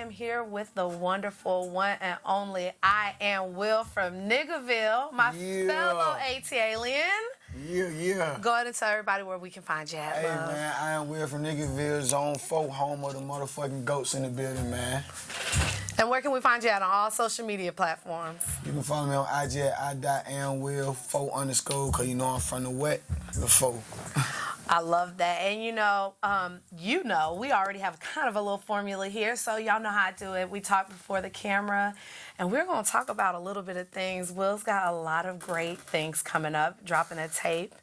am here with the wonderful one and only I.amWill from Niggerville, my fellow AT-alien. Yeah. Go ahead and tell everybody where we can find you at, Hey, love. man, I.amWill from Niggerville, Zone 4, home of the motherfucking goats in the building, man. And where can we find you at on all social media platforms? You can follow me on IG at I.amWill 4_, because you know I'm from the wet, the 4. I love that. And we already have kind of a little formula here, so y'all know how I do it. We talk before the camera, and we're going to talk about a little bit of things. Will's got a lot of great things coming up, dropping a tape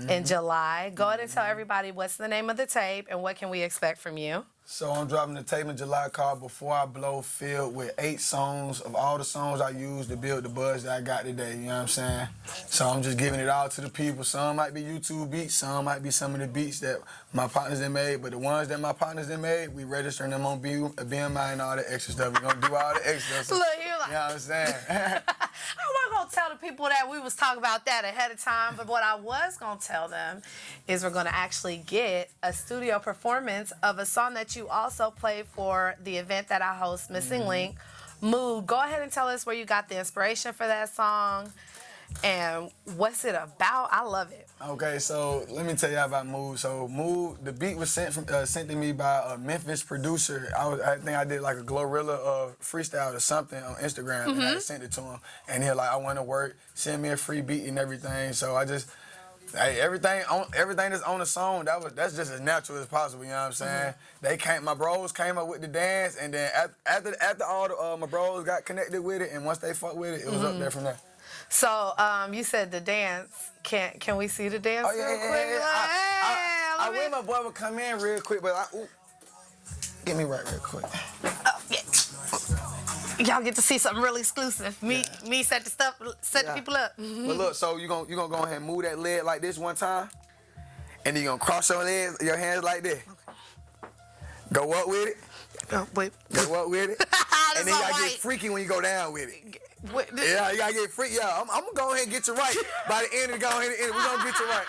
in July. Go ahead and tell everybody what's the name of the tape and what can we expect from you. So I'm dropping the tape in July called Before I Blow, filled with 8 songs of all the songs I used to build the buzz that I got today, you know what I'm saying? So I'm just giving it all to the people. Some might be YouTube beats, some might be some of the beats that my partners have made, but the ones that my partners have made, we registering them on BMI and all the extra stuff. We're going to do all the extra stuff. Look, you're like, you know what I'm saying? I'm not going to tell the people that we was talking about that ahead of time, but what I was going to tell them is we're going to actually get a studio performance of a song that you also played for the event that I host, Missing Link, Mood. Go ahead and tell us where you got the inspiration for that song and what's it about. I love it. Okay, so let me tell you about Mood. So Mood, the beat was sent to me by a Memphis producer. I think I did like a Glorilla freestyle or something on Instagram, and I sent it to him. And he was like, I want to work, send me a free beat and everything. So I just, everything that's on the song, that's just as natural as possible, you know what I'm saying? My bros came up with the dance, and then after all my bros got connected with it, and once they fucked with it, it was up there from there. So you said the dance. Can we see the dance real quick? I wish my boy would come in real quick, but get me right real quick. Oh, yeah. Y'all get to see something really exclusive. Me set the people up. But look, so you gonna go ahead and move that leg like this one time, and then you gonna cross your hands like this. Go up with it. Oh, wait. Go up with it. And then you gotta get freaky when you go down with it. Yeah, you gotta get freaky. Yeah, I'm gonna go ahead and get you right. By the end of we're gonna get you right.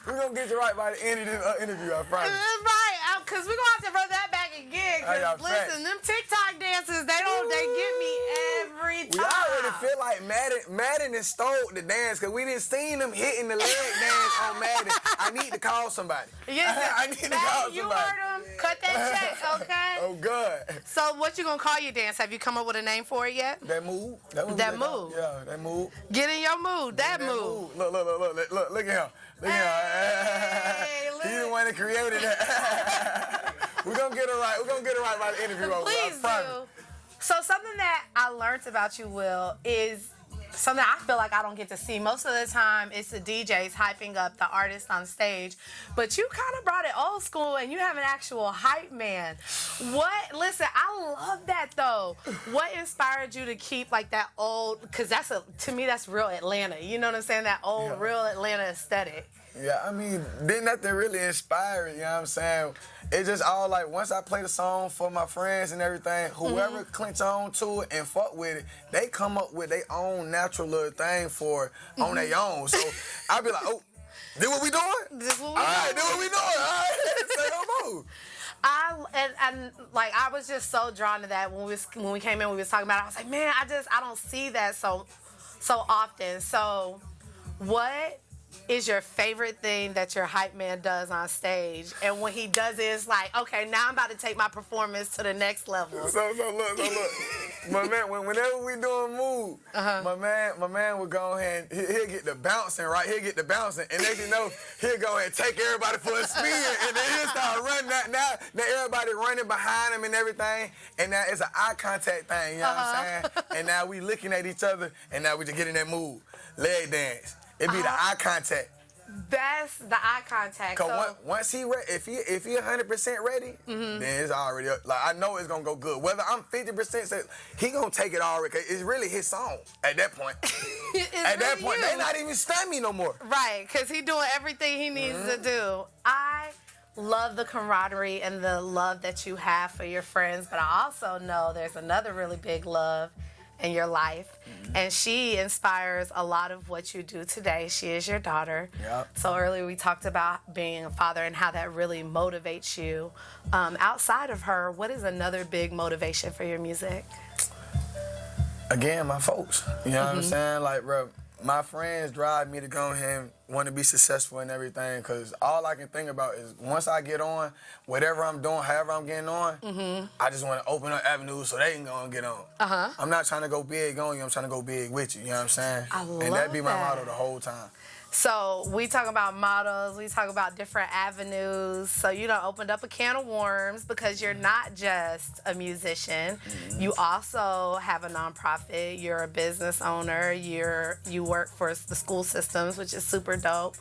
We're gonna get you right by the end of the interview, I promise. Right, because we're gonna have to run that back again. Cause listen, them TikTok dances, they get me every time. We already feel like Madden and stole the dance, because we didn't seen them hitting the leg dance on Madden. I need to call somebody. Yes, I need to call somebody. You heard them. Cut that check, okay? Oh, good. So what you gonna call your dance? Have you come up with a name for it yet? That move. That move. Yeah, that move. Get in your mood. That move. Look at him. Hey, look at him. He's the one that created that. We're gonna get it right. We're gonna get it right by the interview. Please do. So something that I learned about you, Will, is something I feel like I don't get to see. Most of the time, it's the DJs hyping up the artist on stage. But you kind of brought it old school, and you have an actual hype man. Listen, I love that, though. What inspired you to keep, like, that old, because to me, that's real Atlanta. You know what I'm saying? That old, real Atlanta aesthetic. Yeah, I mean, didn't nothing really inspire it, you know what I'm saying? It's just all like, once I play the song for my friends and everything, whoever clinch on to it and fuck with it, they come up with their own natural little thing for it on their own. So I be like, oh, this what we doing? This what we doing. All right, this what we doing. All right, say no more. I was just so drawn to that when we came in, we was talking about it. I was like, man, I don't see that so often. So what is your favorite thing that your hype man does on stage? And when he does it, it's like, okay, now I'm about to take my performance to the next level. So look. My man, whenever we doing move, my man would go ahead and he'll get the bouncing, right? He'll get the bouncing, and next you know, he'll go ahead and take everybody for a spin, and then he'll start running. Now everybody running behind him and everything, and now it's an eye contact thing, you know what I'm saying? And now we looking at each other, and now we just get in that move. Leg dance. It be the eye contact. That's the eye contact. Cause once he if he 100% ready, then it's already up. Like, I know it's gonna go good. Whether I'm 50%, he gonna take it already. Cause it's really his song at that point. At that point, they not even stun me no more. Right, cause he doing everything he needs to do. I love the camaraderie and the love that you have for your friends, but I also know there's another really big love in your life. And she inspires a lot of what you do today. She is your daughter. Yep. So earlier we talked about being a father and how that really motivates you. Outside of her, what is another big motivation for your music? Again, my folks. You know what I'm saying? Like, bro, my friends drive me to go ahead and want to be successful and everything, because all I can think about is once I get on, whatever I'm doing, however I'm getting on, I just want to open up avenues so they can go and get on. I'm not trying to go big on you, I'm trying to go big with you, you know what I'm saying? And that be my motto the whole time. So we talk about models, we talk about different avenues. So you done opened up a can of worms because you're not just a musician. You also have a nonprofit. You're a business owner. You work for the school systems, which is super dope.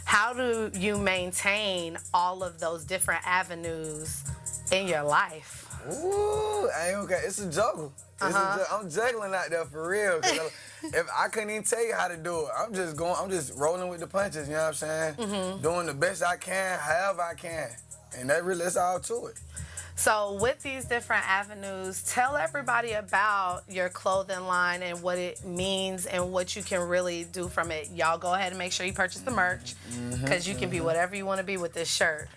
How do you maintain all of those different avenues in your life? Ooh, ain't okay. It's a juggle. I'm juggling out there for real. 'Cause if I couldn't even tell you how to do it, I'm just rolling with the punches, you know what I'm saying? Doing the best I can, however I can. And that's all to it. So with these different avenues, tell everybody about your clothing line and what it means and what you can really do from it. Y'all go ahead and make sure you purchase the merch, because you can be whatever you want to be with this shirt.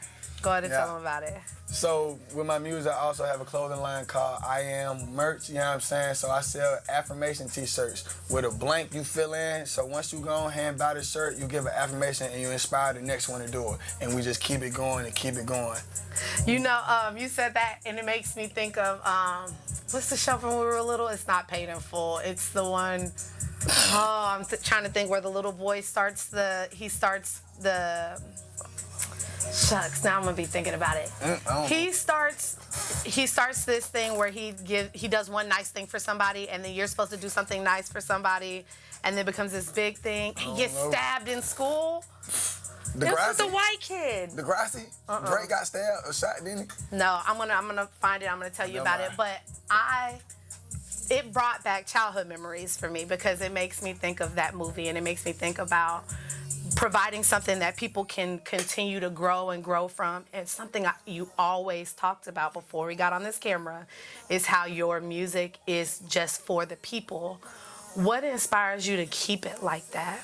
Go ahead and tell them about it. So with my music, I also have a clothing line called I.amWill, you know what I'm saying? So I sell affirmation t-shirts with a blank you fill in. So once you go ahead and buy the shirt, you give an affirmation and you inspire the next one to do it. And we just keep it going and keep it going. You know, you said that and it makes me think of, what's the show from when we were little? It's not Paid in Full. It's the one, I'm trying to think where the little boy starts the, shucks, now I'm gonna be thinking about it. He starts this thing where he does one nice thing for somebody, and then you're supposed to do something nice for somebody, and then it becomes this big thing. He gets stabbed in school. That's with the white kid. Degrassi? Drake got stabbed or shot, didn't he? No, I'm gonna find it. I'm gonna tell you about it. But it brought back childhood memories for me, because it makes me think of that movie, and it makes me think about providing something that people can continue to grow and grow from. And something you always talked about before we got on this camera is how your music is just for the people. What inspires you to keep it like that?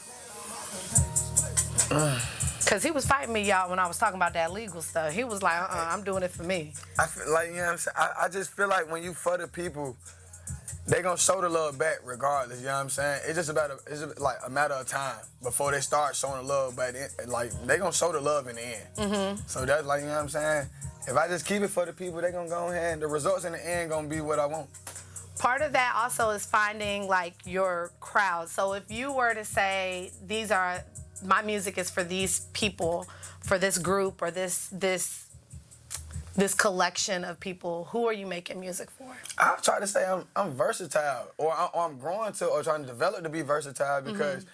Because he was fighting me, y'all, when I was talking about that legal stuff. He was like, I'm doing it for me. I feel like, you know what I'm saying? I just feel like when you for the people, they gonna show the love back regardless, you know what I'm saying? It's just like a matter of time before they start showing the love back. Like, they gonna show the love in the end. So that's like, you know what I'm saying? If I just keep it for the people, they gonna go ahead and the results in the end gonna be what I want. Part of that also is finding like your crowd. So if you were to say, my music is for these people, for this group, or this collection of people, who are you making music for? I try to say I'm versatile, or I'm growing to, or trying to develop to be versatile, because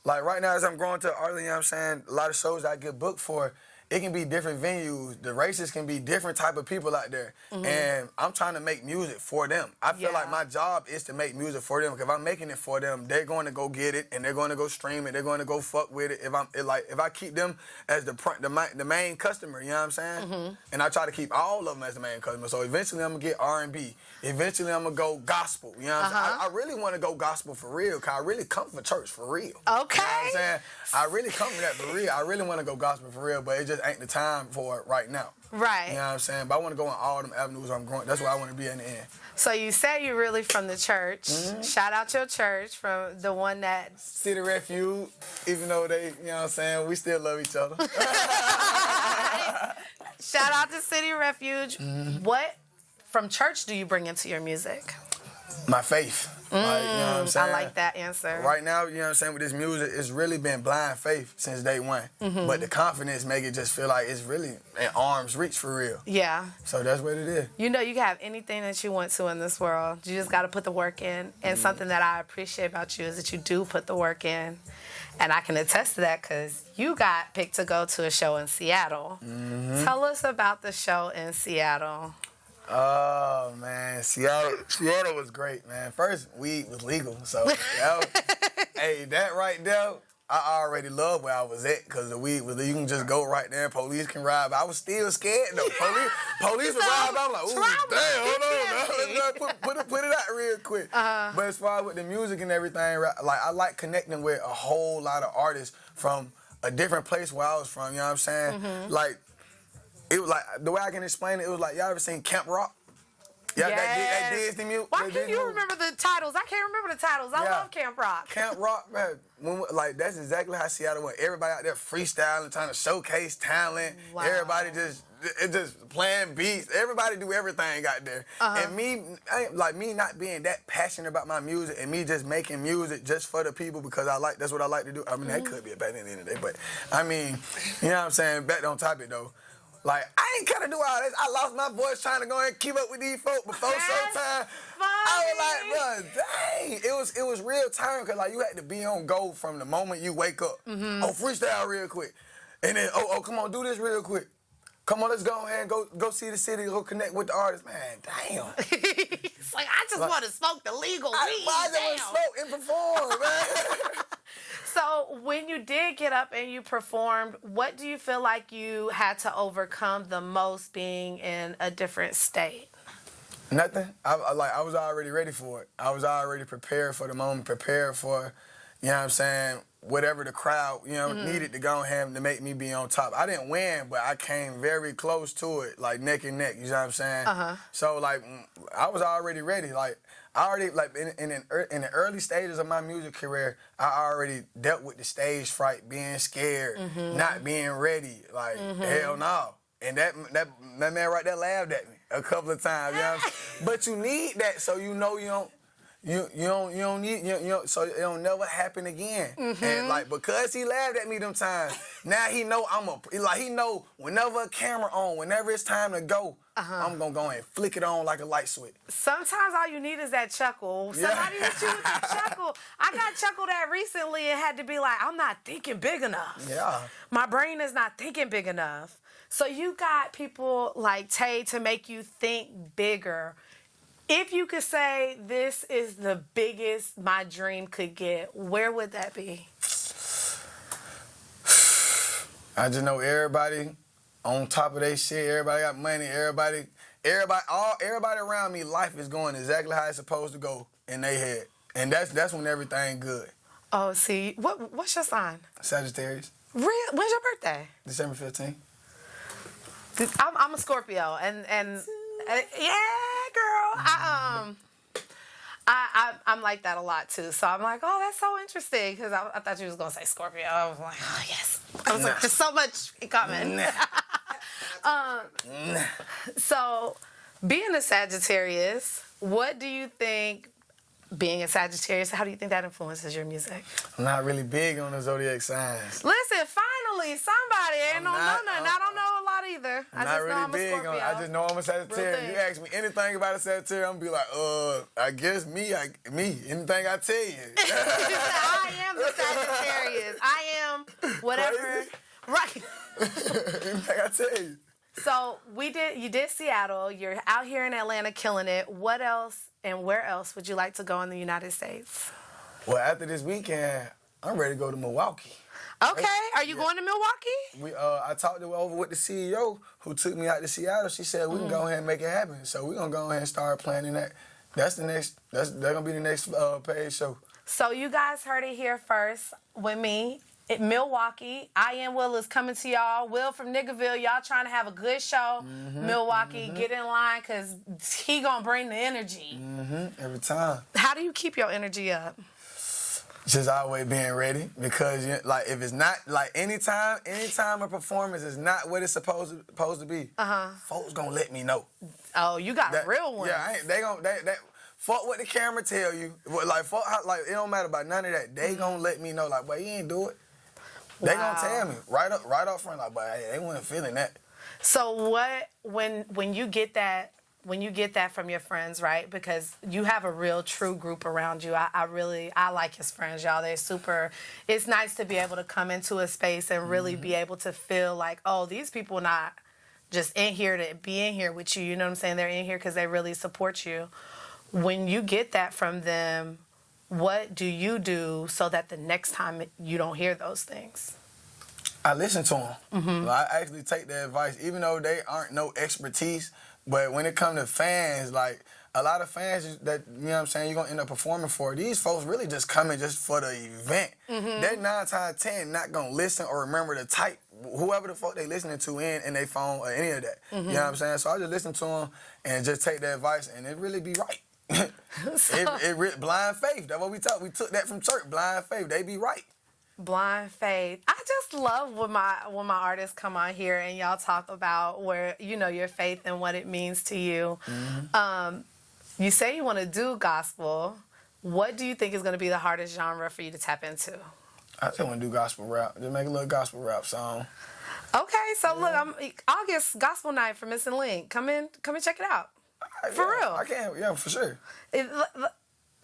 like right now as I'm growing to artist, you know what I'm saying, a lot of shows I get booked for, it can be different venues. The races can be different type of people out there. And I'm trying to make music for them. I feel like my job is to make music for them. Because if I'm making it for them, they're going to go get it, and they're going to go stream it. They're going to go fuck with it. If I keep them as the main customer, you know what I'm saying? And I try to keep all of them as the main customer. So eventually I'm going to get R&B. Eventually I'm going to go gospel. You know what I'm saying? I really want to go gospel for real, because I really come from church for real. Okay. You know what I'm saying? I really come from that for real. I really want to go gospel for real, but it just ain't the time for it right now. Right. You know what I'm saying? But I want to go in all them avenues I'm growing. That's where I want to be in the end. So you said you're really from the church. Shout out your church, from the one that... City Refuge, even though they, you know what I'm saying, we still love each other. Shout out to City Refuge. What from church do you bring into your music? My faith. Like, you know what I'm saying? I like that answer. Right now, you know what I'm saying, with this music, it's really been blind faith since day one. But the confidence make it just feel like it's really in arm's reach for real. Yeah. So that's what it is. You know, you can have anything that you want to in this world. You just got to put the work in. And something that I appreciate about you is that you do put the work in. And I can attest to that, because you got picked to go to a show in Seattle. Tell us about the show in Seattle. Oh, man, Seattle was great, man. First, weed was legal, so hey, that right there I already loved where I was at because the weed was, you can just go right there and police can ride. But I was still scared though. Police would ride. I'm like, ooh, damn, hold on, now. Let's put it out real quick. But as far as with the music and everything, like I like connecting with a whole lot of artists from a different place where I was from. You know what I'm saying? Like it was like the way I can explain it. It was like y'all ever seen Camp Rock? Yeah, that Disney music. Why can't you remember the titles? I can't remember the titles. I love Camp Rock. Camp Rock, man. Like that's exactly how Seattle went. Everybody out there freestyling, trying to showcase talent. Wow. Everybody just playing beats. Everybody do everything out there. And me not being that passionate about my music and me just making music just for the people because that's what I like to do. I mean, that could be a bad thing at the end of the day, but I mean, you know what I'm saying? Back on topic though. Like, I ain't gotta do all this. I lost my voice trying to go and keep up with these folks before showtime. I was like, bro, dang. It was real time because like you had to be on go from the moment you wake up. Oh, freestyle real quick. And then, oh, come on, do this real quick. Come on, let's go ahead and go see the city, go connect with the artists. Man, damn. It's like, I just want to smoke the legal weed. I just want to smoke and perform, man. So when you did get up and you performed, what do you feel like you had to overcome the most being in a different state? Nothing. I was already ready for it. I was already prepared for the moment, prepared for, you know what I'm saying, whatever the crowd, needed to go ahead to make me be on top. I didn't win, but I came very close to it, like neck and neck, you know what I'm saying? So, like, I was already ready. Like, I already, like, in the early stages of my music career, I already dealt with the stage fright, being scared, not being ready. Like, hell no. And that man right there laughed at me a couple of times, you know what I'm saying? But you need that so you know you don't need so it don't never happen again. And like because he laughed at me them times, now he know he know whenever a camera on, whenever it's time to go, I'm gonna go and flick it on like a light switch. Sometimes all you need is that chuckle. Somebody hit you with that chuckle. I got chuckled at recently and had to be like, I'm not thinking big enough. Yeah. My brain is not thinking big enough. So you got people like Tay to make you think bigger. If you could say this is the biggest my dream could get, where would that be? I just know everybody on top of their shit. Everybody got money. Everybody around me, life is going exactly how it's supposed to go in their head, and that's when everything good. Oh, see, what's your sign? Sagittarius. Real? When's your birthday? December 15th. I'm a Scorpio, and yeah, girl. I'm like that a lot too. So I'm like, oh, that's so interesting because I thought you was gonna say Scorpio. I was like, oh yes. I was like, there's so much coming. So, being a Sagittarius, what do you think? Being a Sagittarius, how do you think that influences your music? I'm not really big on the zodiac signs. Listen, finally, somebody ain't know nothing. I don't know a lot either. I'm not really big on it. I just know I'm a Sagittarius. You ask me anything about a Sagittarius, I'm gonna be like, I guess me. Anything I tell you. I am the Sagittarius. I am whatever. Right. Anything I tell you. So you did Seattle. You're out here in Atlanta killing it. What else and where else would you like to go in the United States? Well, after this weekend, I'm ready to go to Milwaukee. Okay. Are you going to Milwaukee? I talked over with the CEO who took me out to Seattle. She said we can go ahead and make it happen. So we're gonna go ahead and start planning that. That's gonna be the next paid show. So you guys heard it here first with me. Milwaukee, I.amWill is coming to y'all. Will from Niggerville, y'all trying to have a good show. Milwaukee, get in line because he gonna bring the energy. Every time. How do you keep your energy up? Just always being ready because like if it's not like anytime a performance is not what it's supposed to be, folks gonna let me know. Oh, you got a real one. Yeah, they fuck what the camera tell you. Like it don't matter about none of that. They gonna let me know like, boy, you ain't do it. They gonna tell me right up front like, boy, they wasn't feeling that. So when you get that from your friends, right? Because you have a real true group around you. I like his friends, y'all. They're super. It's nice to be able to come into a space and really be able to feel like, oh, these people not just in here to be in here with you. You know what I'm saying? They're in here because they really support you. When you get that from them, what do you do so that the next time you don't hear those things? I listen to them. Mm-hmm. I actually take their advice, even though they aren't no expertise. But when it comes to fans, like a lot of fans that, you know what I'm saying, you're going to end up performing for, these folks really just coming just for the event. Mm-hmm. They're 9 times 10 not going to listen or remember to type whoever the fuck they listening to in their phone or any of that. Mm-hmm. You know what I'm saying? So I just listen to them and just take their advice, and it really be right. Blind faith. That's what we talk. We took that from church. Blind faith. They be right. Blind faith. I just love when my artists come on here and y'all talk about where, you know, your faith and what it means to you. Mm-hmm. You say you want to do gospel. What do you think is going to be the hardest genre for you to tap into? I just want to do gospel rap. Just make a little gospel rap song. Okay, so look, August Gospel Night for Missing Link. Come in, check it out. For real. I can, yeah, for sure.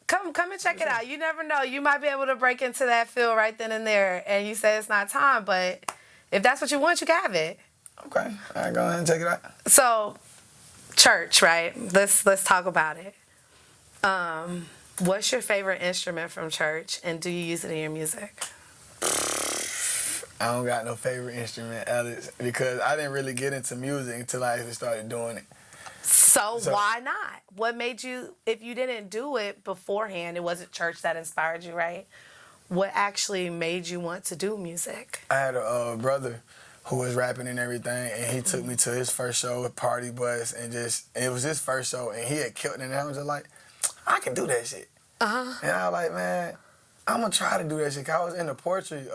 Come and check it out. You never know. You might be able to break into that field right then and there. And you say it's not time, but if that's what you want, you can have it. Okay. All right, go ahead and check it out. So, church, right? Let's talk about it. What's your favorite instrument from church, and do you use it in your music? I don't got no favorite instrument, Alex, because I didn't really get into music until I actually started doing it. So why not? What made you, if you didn't do it beforehand, it wasn't church that inspired you, right? What actually made you want to do music? I had a brother who was rapping and everything, and he took me to his first show at Party Bus, and it was his first show, and he had killed it, and I was just like, I can do that shit. Uh-huh. And I was like, man, I'm going to try to do that shit, because I was in the poetry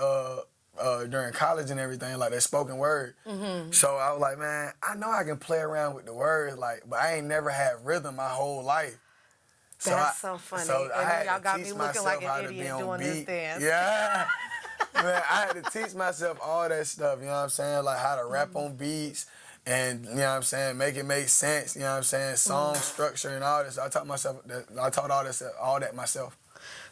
during college and everything, like that spoken word. Mm-hmm. So I was like, man, I know I can play around with the words, like, but I ain't never had rhythm my whole life. That's so funny. So and y'all got me looking like an idiot doing this dance. Yeah. Man, I had to teach myself all that stuff, you know what I'm saying? Like how to rap on beats and, you know what I'm saying, make it make sense, you know what I'm saying? Song structure and all this. I taught all that myself.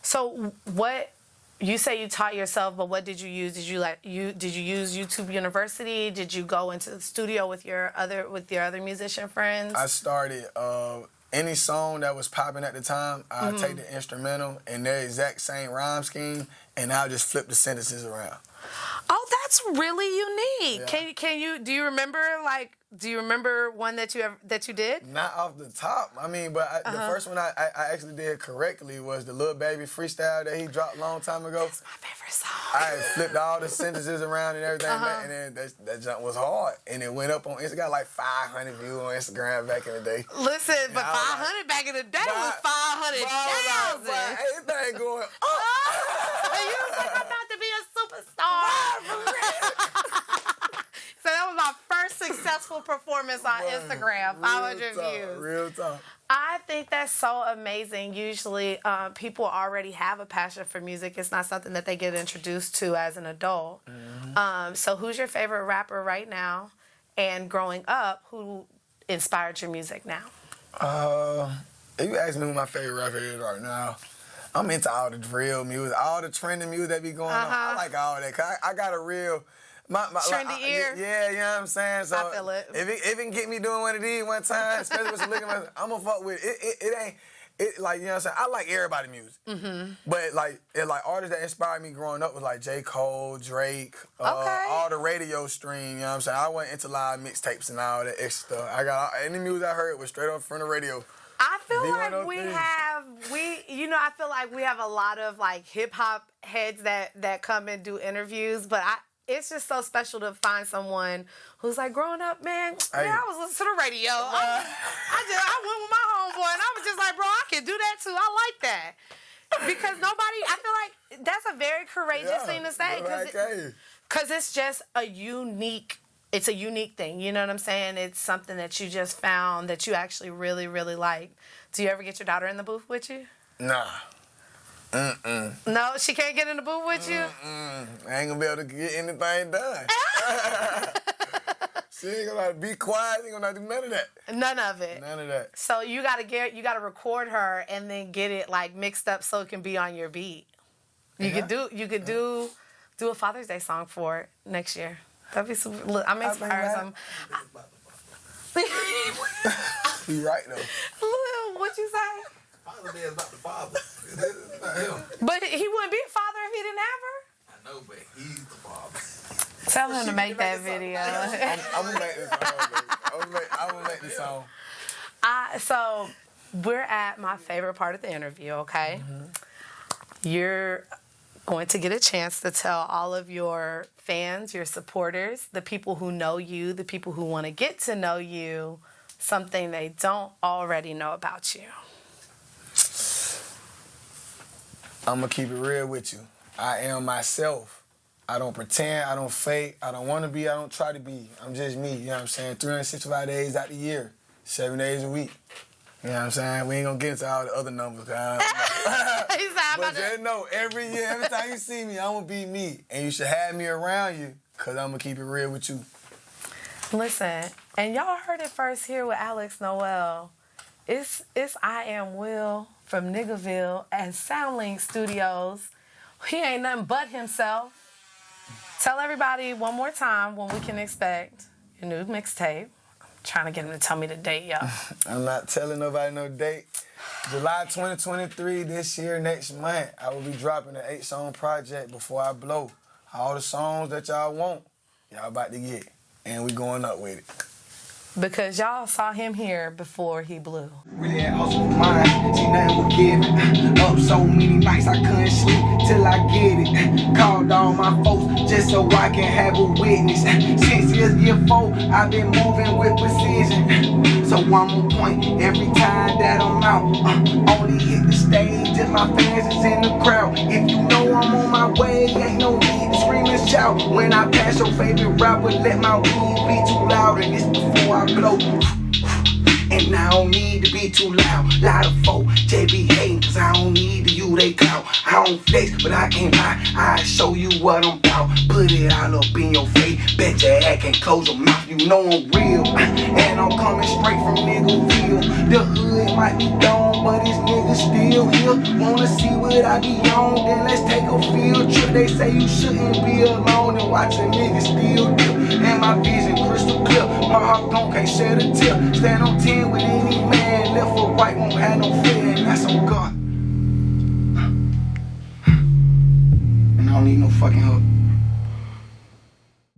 So what, you say you taught yourself, but what did you use? Did you use YouTube University? Did you go into the studio with your other musician friends? I started any song that was popping at the time, I'd take the instrumental and their exact same rhyme scheme, and I'll just flip the sentences around. Oh, that's really unique. Yeah. Do you remember one that you did? Not off the top. I mean, but the first one I actually did correctly was the Lil Baby freestyle that he dropped a long time ago. That's my favorite song. I flipped all the sentences around and everything, and then that jump was hard. And it went up on Instagram. Got like 500 views on Instagram back in the day. Listen, but 500 back in the day was 500,000. Everything going up. And you was like, I'm about to be a superstar. So that was my first successful performance on Instagram, 500 views. Real talk. I think that's so amazing. Usually people already have a passion for music. It's not something that they get introduced to as an adult. Mm-hmm. So who's your favorite rapper right now? And growing up, who inspired your music now? If you ask me who my favorite rapper is right now, I'm into all the drill music, all the trending music that be going on. I like all that. Cause I got a real... trendy ear. Yeah, you know what I'm saying? So I feel it. If it can get me doing one of these one time, especially with some looking, I'm gonna fuck with it. It ain't like, you know what I'm saying? I like everybody's music. Mm-hmm. But like artists that inspired me growing up was like J. Cole, Drake, all the radio stream, you know what I'm saying? I went into live mixtapes and all that extra stuff. I got any music I heard was straight up from the radio. I feel like I feel like we have a lot of like hip hop heads that come and do interviews, but it's just so special to find someone who's like, growing up, man, I was listening to the radio. I went with my homeboy and I was just like, bro, I can do that too. I like that. Because I feel like that's a very courageous thing to say. Because it's just a unique thing. You know what I'm saying? It's something that you just found that you actually really, really like. Do you ever get your daughter in the booth with you? Nah. No, she can't get in the booth with you? I ain't gonna be able to get anything done. She ain't gonna be quiet. She ain't gonna do none of that. None of it. None of that. So you gotta record her and then get it like mixed up so it can be on your beat. You could do a Father's Day song for it next year. That'd be super. Look, I'm inspired. You right though. What you say? Father's Day is about the father. It's not him. But he wouldn't be a father if he didn't have her. I know, but he's the father. Tell him to make that video. I'm gonna make this song, baby. I'm gonna make this song. So we're at my favorite part of the interview, okay? You're going to get a chance to tell all of your fans, your supporters, the people who know you, the people who want to get to know you, something they don't already know about you. I'm gonna keep it real with you. I am myself. I don't pretend, I don't fake, I don't want to be, I don't try to be. I'm just me, you know what I'm saying? 365 days out the year, 7 days a week. You know what I'm saying? We ain't gonna get into all the other numbers. But just know, every year, every time you see me, I'm gonna be me. And you should have me around you, because I'm gonna keep it real with you. Listen, and y'all heard it first here with Alex Noel. It's I.amWill from Niggerville at SoundLink Studios. He ain't nothing but himself. Tell everybody one more time when we can expect your new mixtape. I'm trying to get him to tell me the date, y'all. I'm not telling nobody no date. July 2023, this year, next month, I will be dropping an 8-song project before I blow. All the songs that y'all want, y'all about to get. And we going up with it. Because y'all saw him here before he blew. Really had hustle for mine, see nothing was given. Up so many nights I couldn't sleep till I get it. Called all my folks just so I can have a witness. Since year 4, I've been moving with precision. So I'm on point every time that I'm out. Only hit the stage if my fans is in the crowd. If you know I'm on my way, ain't no need to scream and shout. When I pass your favorite rapper, let my weed be too loud. And it's before I blow. And I don't need to be too loud. Lot of folk, JB hating, cause I don't need to use they clout. I don't flex, but I can't lie. I show you what I'm about. Put it all up in your face. Bet your ass can't close your mouth. You know I'm real. And I'm coming straight from Niggerville. The hood might be gone, but this nigga still here. Wanna see what I be on? Then let's take a field trip. They say you shouldn't be alone and watch a nigga still dip. And my vision crystal clear. My heart gon' can't shed a tear. Stand on 10 with any man. Left or right won't have no fear. And that's on God. And I don't need no fucking hook.